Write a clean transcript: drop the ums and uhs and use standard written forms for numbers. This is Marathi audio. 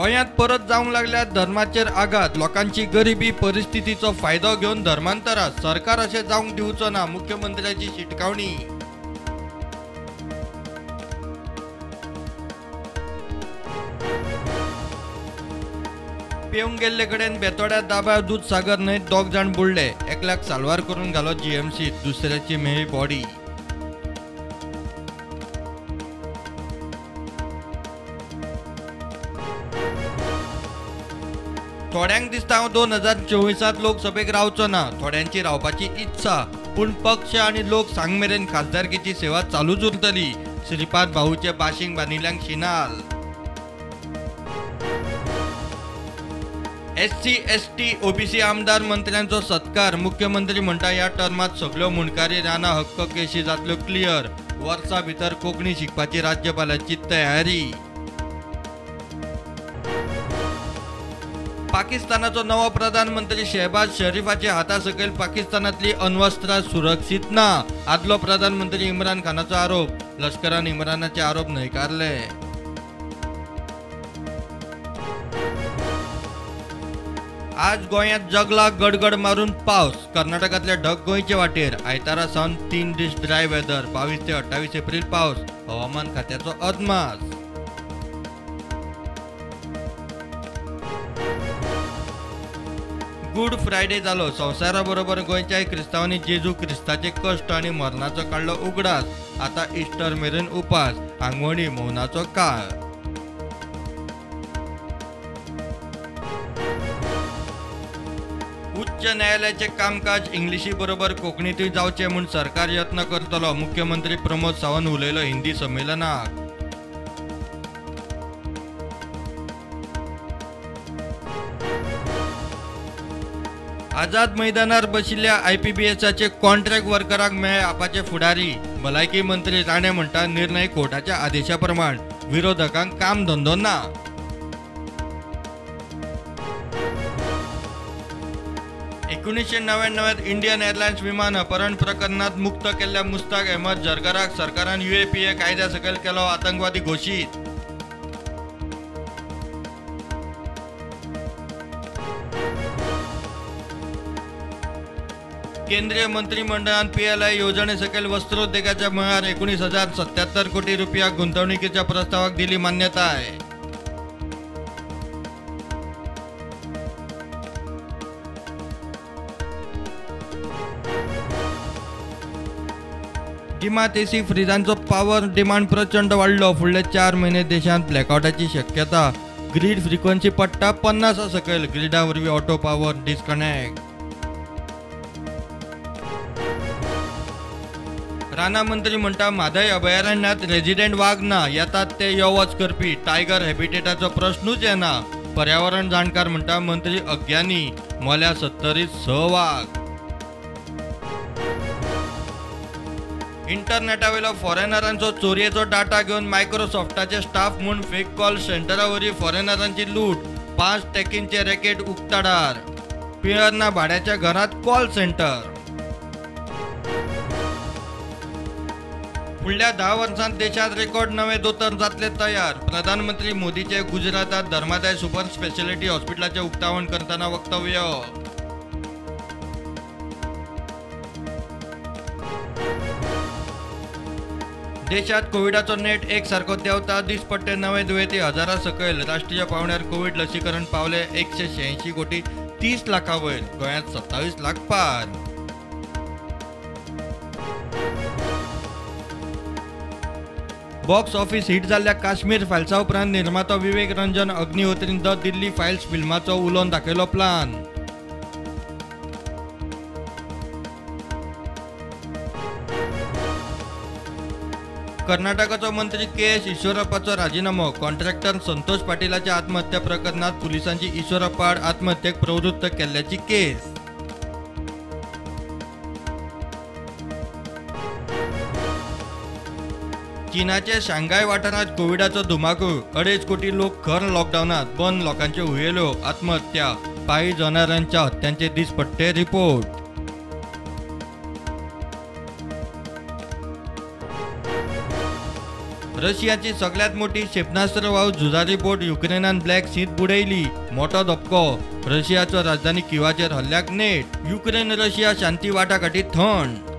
गोंयांत परत जावंक लागल्या धर्माचेर आघात। लोकांची गरिबी परिस्थितीचो फायदो घेवन धर्मांतरास सरकार अशें जावंक दिवचो ना, मुख्यमंत्र्याची शिटकावणी। पेवंक गेल्ले कडेन बेतोड्या दाब्यार दूधसागर न्हंयत 2 जाण बुडले। एकल्याक साल्वार करून घालो जीएमसीत, दुसऱ्याची मेळ्ळी बॉडी। थोड्यांक दिसता हांव 2024 लोकसभेक रावचो ना। थोड्यांची रावपाची इत्सा, पूण पक्ष आनी लोक सांग मेरेन खासदारकीची सेवा चालूच उरतली। श्रीपाद भाऊचे बाशिंग बांदिल्ल्यांक शिनाल। एससी एसटी ओबीसी आमदार मंत्र्यांचो सत्कार। मुख्यमंत्री म्हणटा ह्या टर्मात सगळ्यो मुणकारी रानां हक्क केशी जातल्यो क्लियर। वर्सा भितर कोंकणी शिकपाची राज्यपालाची तयारी। पाकिस्तानाचो नवो प्रधानमंत्री शहबाज शरीफाचे हाता सकयल पाकिस्तानातली अण्वस्त्रां सुरक्षीत ना। आदलो प्रधानमंत्री इम्रान खानाचो आरोप। लष्करान इम्रानाचे आरोप न्हयकारले। आज गोंयांत जगला गडगड मारून पावस। कर्नाटकातले ढग गोंयचे वाटेर। आयतारा सावन 3 दीस ड्राय वेदर। 22 ते 28 एप्रिल पावस। हवामान खात्याचो अदमास। गुड फ्रायडे जालो। संवसारा बरोबर गोंयच्याय क्रिस्तांवांनी जेजू क्रिस्ताचे कश्ट आनी मरणाचो काडलो उगडास। आता इस्टर मेरेन उपास। आंगवणी मौनाचो काळ। उच्च न्यायालयाचे कामकाज इंग्लिशी बरोबर कोंकणीतूय जावचे म्हूण सरकार यत्न करतलो। मुख्यमंत्री प्रमोद सावंत उलयलो हिंदी संमेलनाक। आझाद मैदानार बशिल्ल्या आयपीबीएसाचे कॉन्ट्रॅक्ट वर्करांक मेळे आपाचे फुडारी। भलायकी मंत्री राणे म्हणटा निर्णय कोर्टाच्या आदेशा प्रमाण। विरोधकांक काम धंदो ना। 1999 इंडियन एअरलायन्स विमान अपहरण प्रकरणात मुक्त केल्ल्या मुस्ताक अहमद जरगराक सरकारान UAPA कायद्या सकयल केलो आतंकवादी घोशीत। केंद्रीय मंत्रिमंडळान PLI योजने सकयल वस्त्रोद्योगाच्या मळार 19,077 कोटी रुपया गुंतवणुकीच्या प्रस्तावाक दिली मान्यताय। गिमात एसी फ्रिजांचो पॉवर डिमांड प्रचंड वाडलो। फुडले 4 म्हयने देशांत ब्लॅकआउटाची शक्यता। ग्रीड फ्रिक्वेन्सी पडटा 50 सकयल। ग्रिडा वरवीं ऑटो पॉवर डिस्कनेक्ट। राणा मंत्री म्हणटा म्हादय अभयारण्यात रेजिडेंट वाघ ना। येतात ते यो वच करपी। टायगर हॅबिटेटाचो प्रश्नूच येना। पर्यावरण जाणकार म्हणटा मंत्री अज्ञानी। मोल्या 70 वाघ। इंटरनेटावेलो फॉरेनरांचो चोरयेचो डाटा घेवन मायक्रोसॉफ्टाचे स्टाफ म्हूण फेक कॉल सेंटरावरवीं फॉरेनरांची लूट। 5 टॅकींचे रॅकेट उक्ताडार। पियर्ना भाड्याच्या घरांत कॉल सेंटर। फुडल्या 10 वर्सांत देशांत रेकॉर्ड नवे दोतोर जातले तयार। प्रधानमंत्री मोदीचे गुजरातात धर्मादाय सुपर स्पेशालिटी हॉस्पिटलाचे उक्तावण करतना वक्तव्य। देशात कोविडाचो नेट एक सारको देंवता। दिसपट्टे नवे दुयेंती 1000 सकयल। राष्ट्रीय पावंड्यार कोविड लसीकरण पावले 186 कोटी 30 लाखा वयर। गोंयांत 27 लाख पार। बॉक्स ऑफिस हिट जाल्ल्या काश्मीर फायल्सा उपरांत निर्मातो विवेक रंजन अग्निहोत्रीन द दिल्ली फायल्स फिल्माचो उलोवन दाखयलो प्लान। कर्नाटकाचो मंत्री KS ईश्वरप्पाचो राजीनामो। कॉन्ट्रॅक्टर संतोष पाटीलाच्या आत्महत्या प्रकरणात पुलिसांची ईश्वरप्पा आड आत्महत्येक प्रवृत्त केल्ल्याची केस। चीनाचे शांघाय वाठारात कोविडाचो धुमाकूळ। 2.5 कोटी लोक खर लॉकडाऊनात। बंद लोकांच्यो हुयेल्यो। आत्महत्या। पायी जनावरांच्या हत्यांचे दिसपट्टे रिपोर्ट। रशियाची सगळ्यात मोठी क्षेपणास्त्र वाहू झुजारी बोट युक्रेनान ब्लॅक सीत बुडयली. मोठो धपको. रशियाचो राजधानी किवाचेर हल्ल्याक नेट. युक्रेन रशिया शांती वाटाघाटीत थंड.